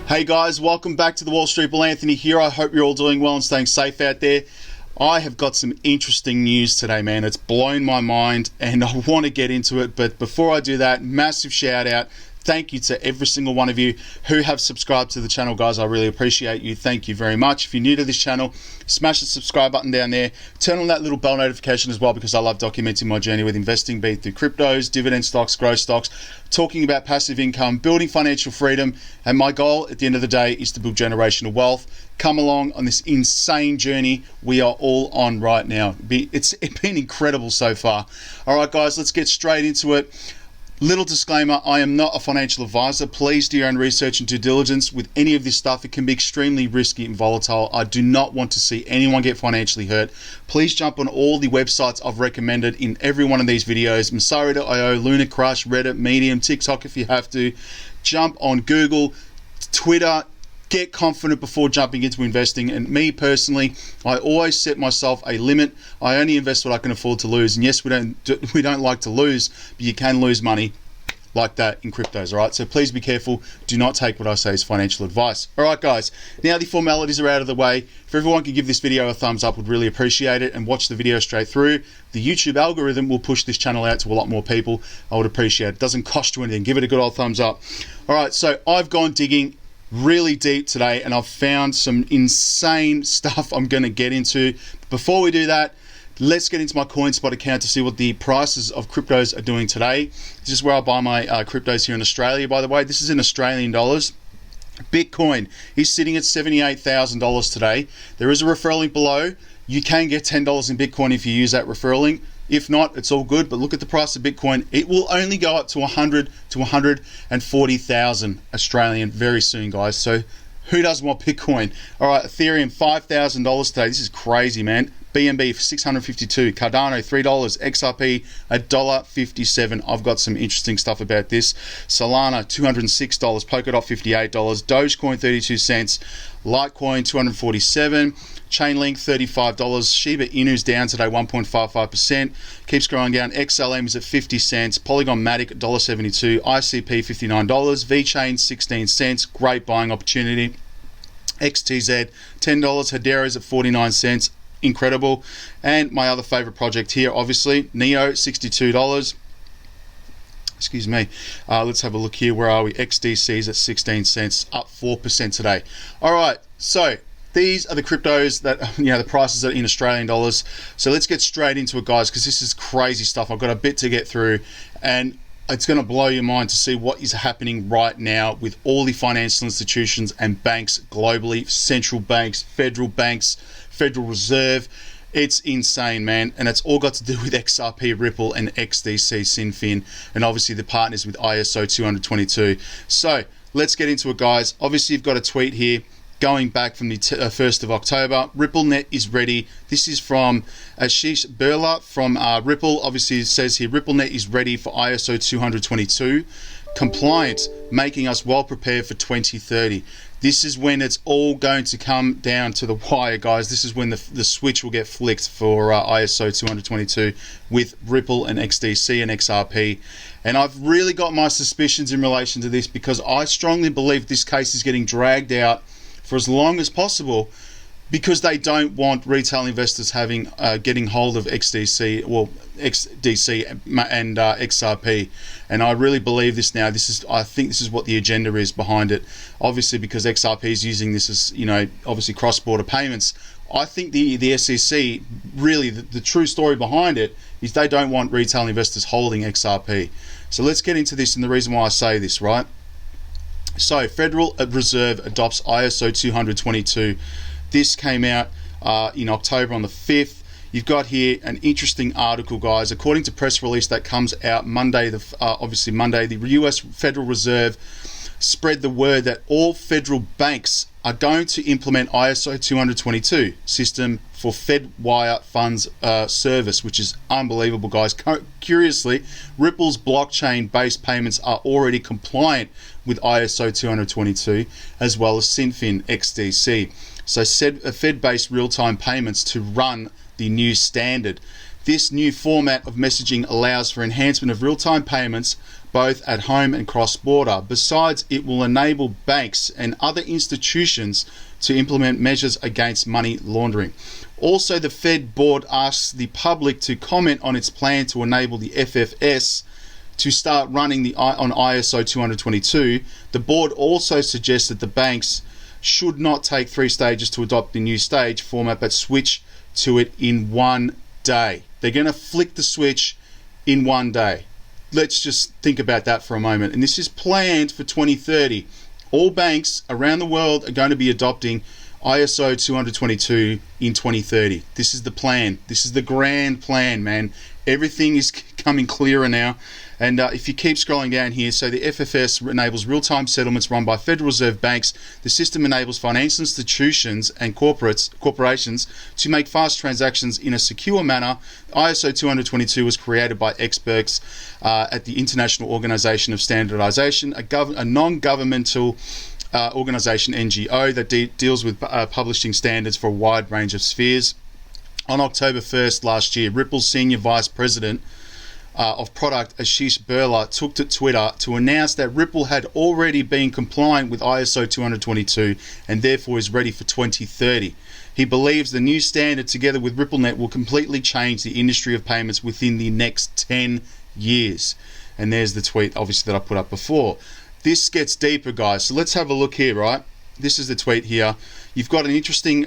Hey guys, welcome back to the Wall Street Bull. Anthony here. I hope you're all doing well and staying safe out there. I have got some interesting news today, man. It's blown my mind and I want to get into it. But before I do that, massive shout out. Thank you to every single one of you who have subscribed to the channel, guys. I really appreciate you. Thank you very much. If you're new to this channel, smash the subscribe button down there. Turn on that little bell notification as well, because I love documenting my journey with investing, be it through cryptos, dividend stocks, growth stocks, talking about passive income, building financial freedom. And my goal at the end of the day is to build generational wealth. Come along on this insane journey we are all on right now. It's been incredible so far. All right, guys, let's get straight into it. Little disclaimer, I am not a financial advisor. Please do your own research and due diligence with any of this stuff. It can be extremely risky and volatile. I do not want to see anyone get financially hurt. Please jump on all the websites I've recommended in every one of these videos. Masari.io, Luna Crush, Reddit, Medium, TikTok if you have to. Jump on Google, Twitter. Get confident before jumping into investing. And me personally, I always set myself a limit. I only invest what I can afford to lose. And yes, we don't like to lose, but you can lose money like that in cryptos, all right? So please be careful. Do not take what I say as financial advice. All right, guys, now the formalities are out of the way. If everyone could give this video a thumbs up, would really appreciate it, and watch the video straight through. The YouTube algorithm will push this channel out to a lot more people. I would appreciate it. It doesn't cost you anything. Give it a good old thumbs up. All right, so I've gone digging really deep today and I've found some insane stuff I'm going to get into. Before we do that, let's get into my Coinspot account to see what the prices of cryptos are doing today. This is where I buy my cryptos here in Australia, by the way. This is in Australian dollars. Bitcoin is sitting at $78,000 today. There is a referral link below. You can get $10 in Bitcoin if you use that referral link. If not, it's all good, but look at the price of Bitcoin. It will only go up to 100 to 140,000 Australian very soon, guys. So who doesn't want Bitcoin? All right, Ethereum, $5,000 today. This is crazy, man. BNB for $652, Cardano $3, XRP $1.57. I've got some interesting stuff about this. Solana $206, Polkadot $58, Dogecoin 32 cents, Litecoin $247, Chainlink $35, Shiba Inu's down today 1.55%, keeps growing down. XLM is at 50 cents, Polygon Matic $1.72, ICP $59, VeChain 16 cents, great buying opportunity. XTZ $10, Hedera's at 49 cents. Incredible. And my other favorite project here, obviously, Neo, $62. Excuse me. Let's have a look here. Where are we? XDC's at 16 cents, up 4% today. All right, so these are the cryptos that, the prices are in Australian dollars. So let's get straight into it, guys, because this is crazy stuff. I've got a bit to get through, and it's going to blow your mind to see what is happening right now with all the financial institutions and banks globally, central banks, Federal Reserve. It's insane, man, and it's all got to do with XRP, Ripple, and XDC, Sinfin, and obviously the partners with ISO 222. So let's get into it, guys. Obviously, you've got a tweet here going back from the 1st of October. RippleNet is ready. This is from Ashish Birla from Ripple. Obviously, it says here, RippleNet is ready for ISO 222 compliance, making us well prepared for 2030. This is when it's all going to come down to the wire, guys. This is when the switch will get flicked for ISO 222 with Ripple and XDC and XRP. And I've really got my suspicions in relation to this, because I strongly believe this case is getting dragged out for as long as possible, because they don't want retail investors getting hold of XDC and XRP. And I really believe this now. I think this is what the agenda is behind it. Obviously, because XRP is using this as, obviously cross-border payments. I think the SEC, really, the true story behind it is they don't want retail investors holding XRP. So let's get into this, and the reason why I say this, right? So Federal Reserve adopts ISO 222. This came out in October on the 5th. You've got here an interesting article, guys. According to press release that comes out Monday, obviously Monday, the US Federal Reserve spread the word that all federal banks are going to implement ISO 222 system for Fedwire funds service, which is unbelievable, guys. Curiously, Ripple's blockchain-based payments are already compliant with ISO 222, as well as Sinfin XDC. So Fed-based real-time payments to run the new standard. This new format of messaging allows for enhancement of real-time payments both at home and cross-border. Besides, it will enable banks and other institutions to implement measures against money laundering. Also, the Fed board asks the public to comment on its plan to enable the FFS to start running on ISO 20022. The board also suggests that the banks should not take 3 stages to adopt the new stage format, but switch to it in one day. They're going to flick the switch in one day. Let's just think about that for a moment. And this is planned for 2030. All banks around the world are going to be adopting ISO 20022 in 2030. This is the plan. This is the grand plan, man. Everything is coming clearer now. And if you keep scrolling down here, so the FFS enables real-time settlements run by Federal Reserve banks. The system enables financial institutions and corporations to make fast transactions in a secure manner. ISO 20022 was created by experts at the International Organization of Standardization, a non-governmental organization, NGO, that deals with publishing standards for a wide range of spheres. On October 1st last year, Ripple's Senior Vice President of Product, Ashish Birla, took to Twitter to announce that Ripple had already been compliant with ISO 20022 and therefore is ready for 2030. He believes the new standard, together with RippleNet, will completely change the industry of payments within the next 10 years. And there's the tweet, obviously, that I put up before. This gets deeper, guys. So let's have a look here, right? This is the tweet here. You've got an interesting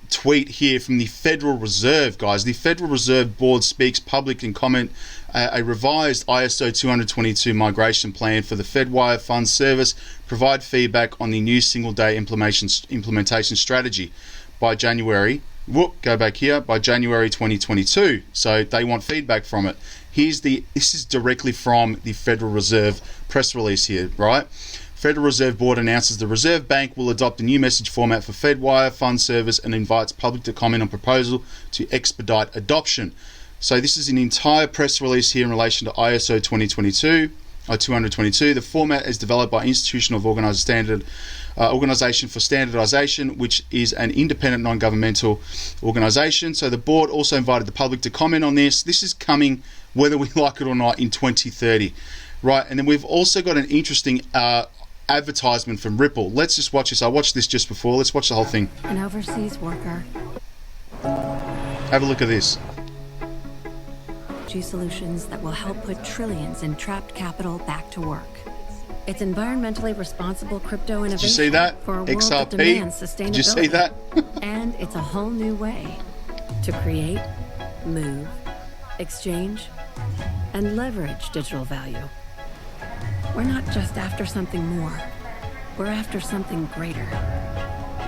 tweet here from the Federal Reserve, guys. The Federal Reserve Board speaks public and comment a revised ISO 20022 migration plan for the Fedwire Fund Service, provide feedback on the new single-day implementation strategy by January. Go back here, by January 2022. So they want feedback from it. This is directly from the Federal Reserve press release here, right? Federal Reserve Board announces the Reserve Bank will adopt a new message format for Fedwire Fund Service and invites public to comment on proposal to expedite adoption. So this is an entire press release here in relation to ISO 20022. The format is developed by Institutional Organization for Standardization, which is an independent non-governmental organization. So the board also invited the public to comment on this. This is coming, whether we like it or not, in 2030. Right, and then we've also got an interesting advertisement from Ripple. Let's just watch this. I watched this just before. Let's watch the whole thing. An overseas worker. Have a look at this. Solutions that will help put trillions in trapped capital back to work. It's environmentally responsible crypto innovation. Did you see that? For a world XRP. that demands sustainability. Did you see that? And it's a whole new way to create, move, exchange, and leverage digital value. We're not just after something more. We're after something greater,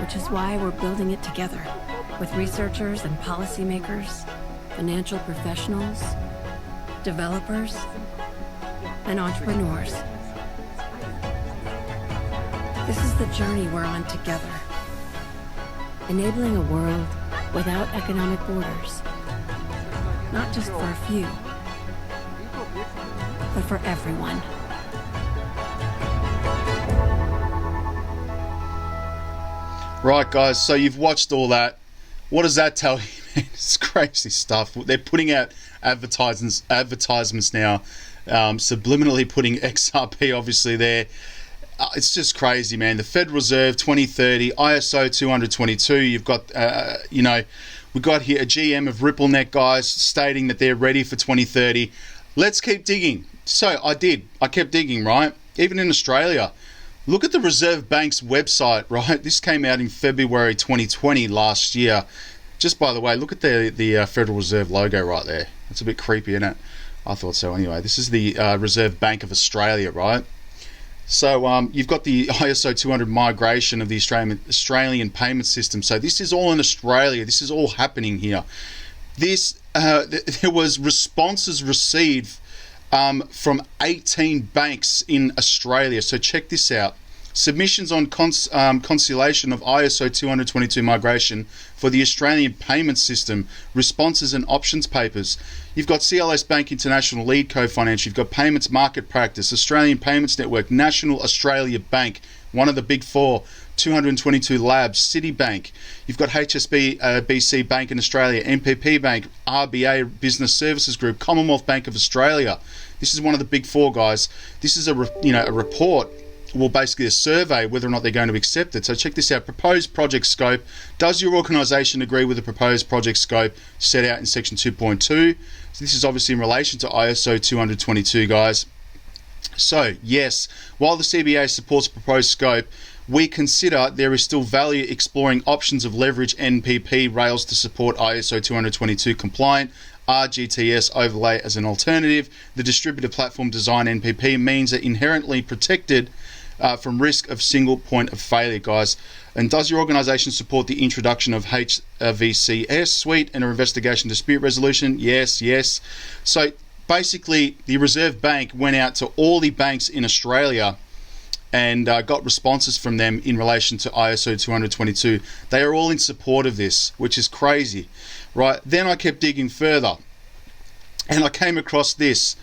which is why we're building it together with researchers and policymakers, financial professionals, developers, and entrepreneurs. This is the journey we're on together, enabling a world without economic borders, not just for a few, but for everyone. Right, guys, so you've watched all that. What does that tell you, man? It's crazy stuff. They're putting out advertisements now, subliminally putting XRP obviously there. It's just crazy, man. The Fed Reserve 2030, ISO 20022. You've got, we've got here a GM of RippleNet, guys, stating that they're ready for 2030. Let's keep digging. So I kept digging, right? Even in Australia. Look at the Reserve Bank's website, right? This came out in February 2020 last year. Just by the way, look at the Federal Reserve logo right there. It's a bit creepy, isn't it? I thought so anyway. This is the Reserve Bank of Australia, right? So you've got the ISO 200 migration of the Australian payment system. So this is all in Australia. This is all happening here. There was responses received from 18 banks in Australia. So check this out. Submissions on consolidation of ISO 20022 migration for the Australian payment system, responses and options papers. You've got CLS Bank International, Lead Co-Financial. You've got Payments Market Practice, Australian Payments Network, National Australia Bank, one of the big four, 222 Labs, Citibank. You've got HSBC Bank in Australia, MPP Bank, RBA Business Services Group, Commonwealth Bank of Australia. This is one of the big four, guys. This is a report, well, basically a survey, whether or not they're going to accept it. So check this out. Proposed project scope. Does your organization agree with the proposed project scope set out in section 2.2? So this is obviously in relation to ISO 222, guys. So yes, while the CBA supports proposed scope, we consider there is still value exploring options of leverage NPP rails to support ISO 222 compliant RGTS overlay as an alternative. The distributed platform design NPP means that inherently protected from risk of single point of failure, guys. And does your organization support the introduction of HVCS suite and an investigation dispute resolution? Yes. So basically, the Reserve Bank went out to all the banks in Australia and got responses from them in relation to ISO 222. They are all in support of this, which is crazy, right? Then I kept digging further, and I came across this.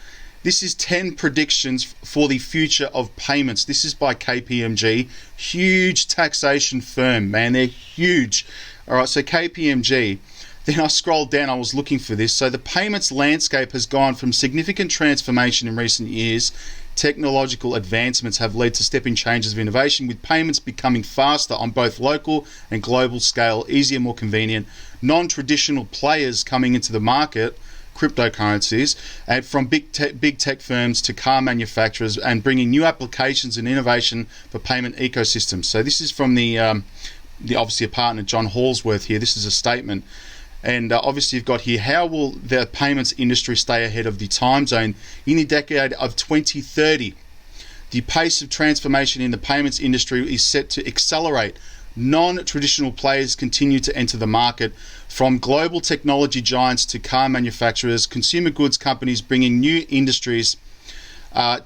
This is 10 predictions for the future of payments. This is by KPMG, huge taxation firm, man. They're huge. All right, so KPMG. Then I scrolled down, I was looking for this. So the payments landscape has gone from significant transformation in recent years. Technological advancements have led to stepping changes of innovation, with payments becoming faster on both local and global scale, easier, more convenient. Non-traditional players coming into the market, cryptocurrencies, and from big tech firms to car manufacturers, and bringing new applications and innovation for payment ecosystems. So this is from the obviously a partner, John Hallsworth here. This is a statement. And obviously you've got here, how will the payments industry stay ahead of the time zone in the decade of 2030? The pace of transformation in the payments industry is set to accelerate. Non-traditional players continue to enter the market, from global technology giants to car manufacturers, consumer goods companies bringing new industries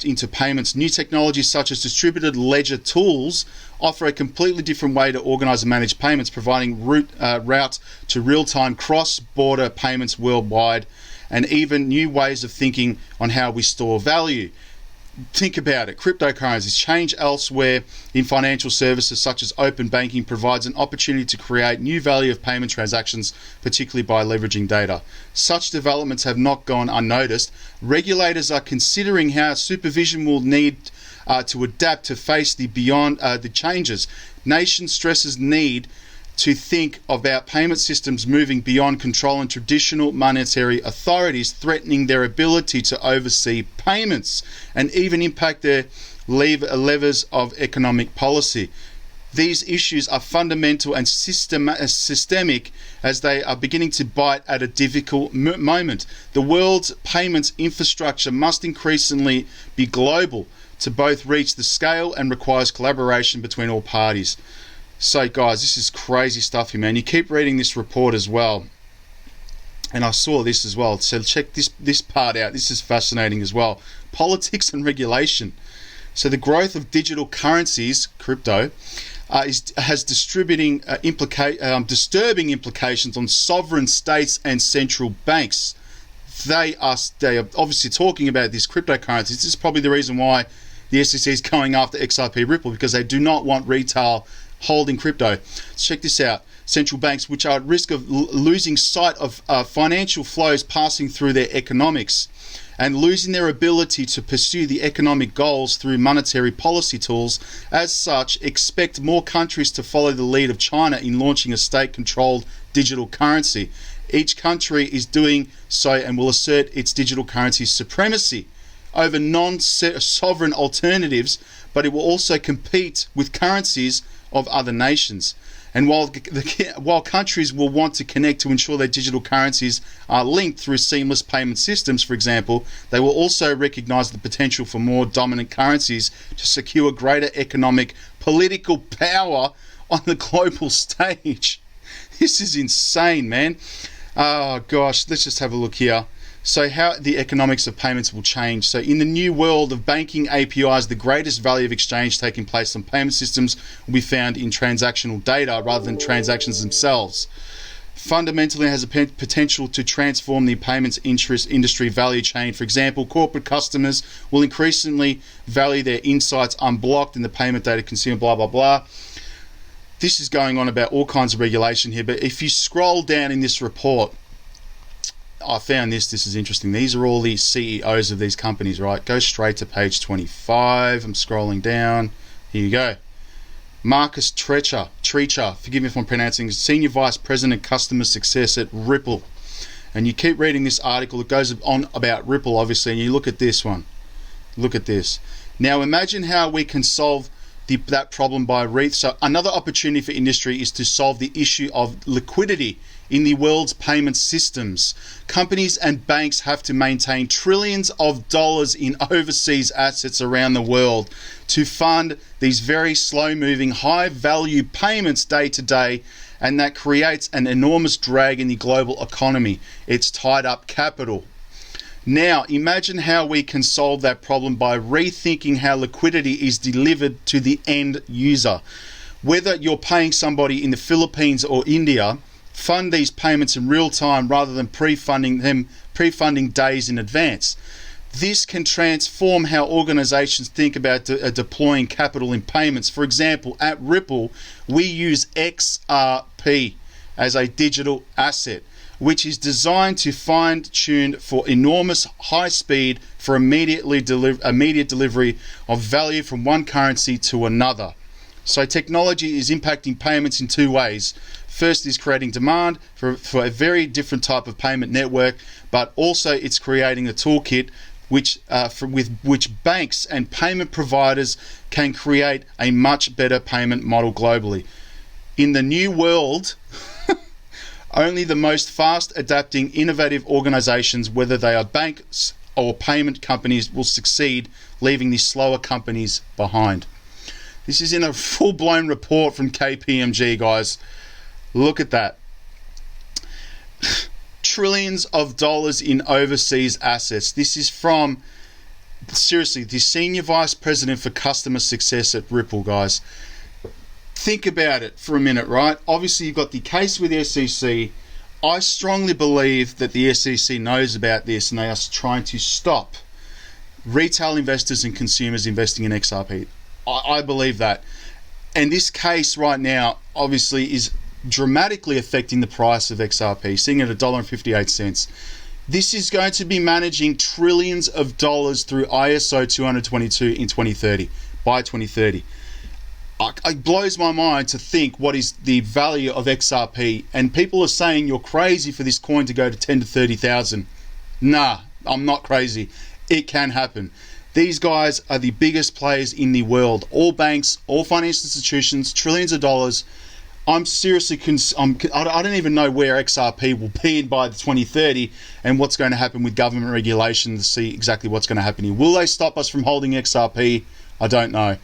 into payments. New technologies such as distributed ledger tools offer a completely different way to organize and manage payments, providing route to real-time cross-border payments worldwide, and even new ways of thinking on how we store value. Think about it. Cryptocurrencies change elsewhere in financial services, such as open banking, provides an opportunity to create new value of payment transactions, particularly by leveraging data. Such developments have not gone unnoticed. Regulators are considering how supervision will need to adapt to face the changes. Nation stresses need to think about payment systems moving beyond control and traditional monetary authorities, threatening their ability to oversee payments and even impact their levers of economic policy. These issues are fundamental and systemic, as they are beginning to bite at a difficult moment. The world's payments infrastructure must increasingly be global to both reach the scale and requires collaboration between all parties. So guys, this is crazy stuff here, man. You keep reading this report as well. And I saw this as well. So check this part out. This is fascinating as well. Politics and regulation. So the growth of digital currencies, crypto, has disturbing implications on sovereign states and central banks. They are obviously talking about these cryptocurrencies. This is probably the reason why the SEC is going after XRP Ripple, because they do not want retail holding crypto. Check this out. Central banks, which are at risk of losing sight of financial flows passing through their economics and losing their ability to pursue the economic goals through monetary policy tools. As such, expect more countries to follow the lead of China in launching a state-controlled digital currency. Each country is doing so and will assert its digital currency supremacy over non-sovereign alternatives, but it will also compete with currencies of other nations. And while countries will want to connect to ensure their digital currencies are linked through seamless payment systems, for example, they will also recognize the potential for more dominant currencies to secure greater economic, political power on the global stage. This is insane, man. Oh gosh, let's just have a look here. So how the economics of payments will change. So in the new world of banking APIs, the greatest value of exchange taking place on payment systems will be found in transactional data rather than transactions themselves. Fundamentally, it has a potential to transform the payments industry value chain. For example, corporate customers will increasingly value their insights unblocked in the payment data consumer, blah, blah, blah. This is going on about all kinds of regulation here, but if you scroll down in this report, I found this is interesting. These are all the CEOs of these companies, right? Go straight to page 25. I'm scrolling down. Here you go. Marcus Treacher, forgive me if I'm pronouncing, Senior Vice President Customer Success at Ripple. And you keep reading this article. It goes on about Ripple, obviously, and you look at this one. Look at this. Now imagine how we can solve that problem by so another opportunity for industry is to solve the issue of liquidity in the world's payment systems. Companies and banks have to maintain trillions of dollars in overseas assets around the world to fund these very slow-moving, high-value payments day to day, and that creates an enormous drag in the global economy. It's tied up capital. Now, imagine how we can solve that problem by rethinking how liquidity is delivered to the end user. Whether you're paying somebody in the Philippines or India, fund these payments in real time rather than pre-funding days in advance. This can transform how organizations think about deploying capital in payments. For example, at Ripple, we use XRP as a digital asset, which is designed to fine-tune for enormous high speed for immediate delivery of value from one currency to another. So technology is impacting payments in two ways. First is creating demand for a very different type of payment network, but also it's creating a toolkit with which banks and payment providers can create a much better payment model globally. In the new world, only the most fast adapting innovative organizations, whether they are banks or payment companies, will succeed, leaving the slower companies behind. This is in a full-blown report from KPMG, guys. Look at that. Trillions of dollars in overseas assets. This is from, seriously, the Senior Vice President for Customer Success at Ripple, guys. Think about it for a minute, right? Obviously, you've got the case with the SEC. I strongly believe that the SEC knows about this and they are trying to stop retail investors and consumers investing in XRP. I believe that. And this case right now, obviously, is dramatically affecting the price of XRP, sitting at $1.58. This is going to be managing trillions of dollars through ISO 222 in 2030, by 2030. It blows my mind to think what is the value of XRP, and people are saying you're crazy for this coin to go to 10 to 30,000. Nah, I'm not crazy. It can happen. These guys are the biggest players in the world. All banks, all financial institutions, trillions of dollars. I'm seriously, I don't even know where XRP will be in by the 2030 and what's going to happen with government regulation to see exactly what's going to happen here. Will they stop us from holding XRP? I don't know.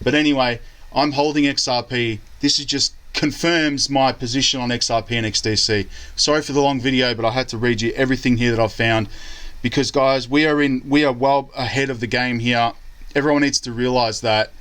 But anyway, I'm holding XRP. This is just confirms my position on XRP and XDC. Sorry for the long video, but I had to read you everything here that I've found. Because guys, we are well ahead of the game here. Everyone needs to realize that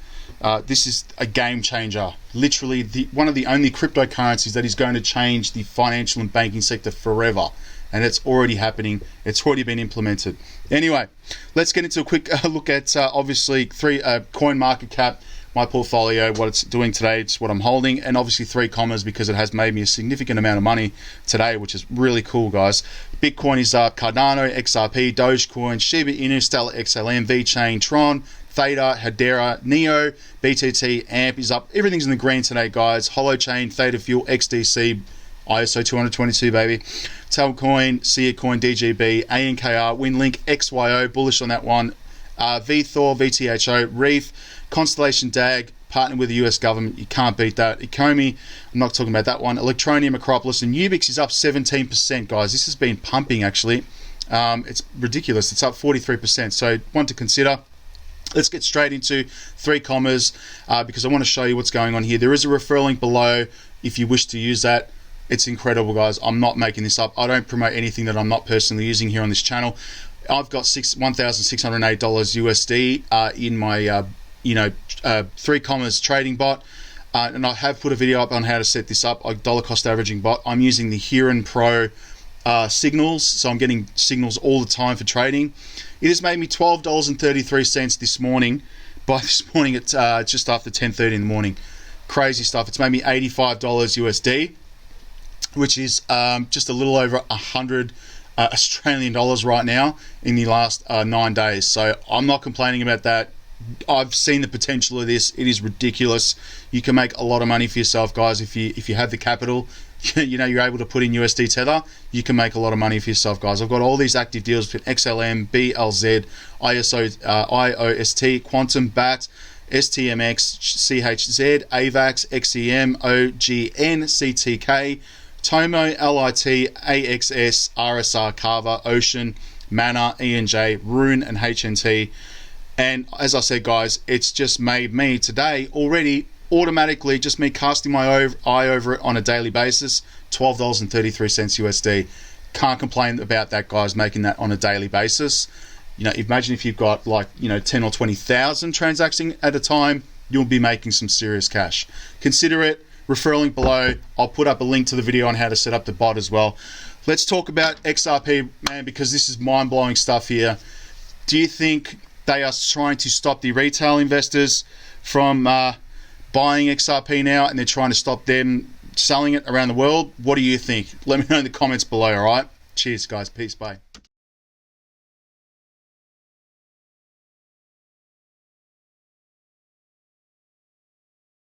this is a game changer. Literally, one of the only cryptocurrencies that is going to change the financial and banking sector forever. And it's already happening. It's already been implemented. Anyway, let's get into a quick look at obviously coin market cap, my portfolio, what it's doing today, it's what I'm holding, and obviously 3 commas because it has made me a significant amount of money today, which is really cool, guys. Bitcoin is up, Cardano, XRP, Dogecoin, Shiba Inu, Stellar XLM, VeChain, Tron, Theta, Hedera, Neo, BTT, AMP is up. Everything's in the green today, guys. Holochain, Theta Fuel, XDC, ISO 222, baby. Talcoin, Seacoin, DGB, ANKR, Winlink, XYO, bullish on that one. VThor, VTHO, Reef, Constellation DAG, partnered with the US government. You can't beat that. Ecomi, I'm not talking about that one. Electroneum, Acropolis, and Ubix is up 17%, guys. This has been pumping, actually. It's ridiculous. It's up 43%. So, one to consider. Let's get straight into 3 commas because I want to show you what's going on here. There is a referral link below if you wish to use that. It's incredible, guys. I'm not making this up. I don't promote anything that I'm not personally using here on this channel. I've got $1,608 USD in my 3 commas trading bot, and I have put a video up on how to set this up, a dollar cost averaging bot. I'm using the Huron Pro signals, so I'm getting signals all the time for trading. It has made me $12.33 this morning. By this morning, it's just after 10:30 in the morning. Crazy stuff. It's made me $85 USD, which is just a little over $100 Australian dollars right now in the last 9 days. So I'm not complaining about that. I've seen the potential of this. It is ridiculous. You can make a lot of money for yourself, guys, if you have the capital. You know, you're able to put in USD Tether. You can make a lot of money for yourself, guys. I've got all these active deals with XLM, BLZ, IOST, Quantum, BAT, STMX, CHZ, AVAX, XEM, OGN, CTK, Tomo, LIT, AXS, RSR, Carver, Ocean, Mana, ENJ, Rune, and HNT. And as I said, guys, it's just made me today already automatically, just me casting my eye over it on a daily basis, $12.33 USD. Can't complain about that, guys, making that on a daily basis. You know, imagine if you've got like, 10 or 20,000 transacting at a time, you'll be making some serious cash. Consider it. Referral link below. I'll put up a link to the video on how to set up the bot as well. Let's talk about XRP, man, because this is mind-blowing stuff here. Do you think they are trying to stop the retail investors from buying XRP now, and they're trying to stop them selling it around the world? What do you think? Let me know in the comments below, all right? Cheers, guys. Peace. Bye.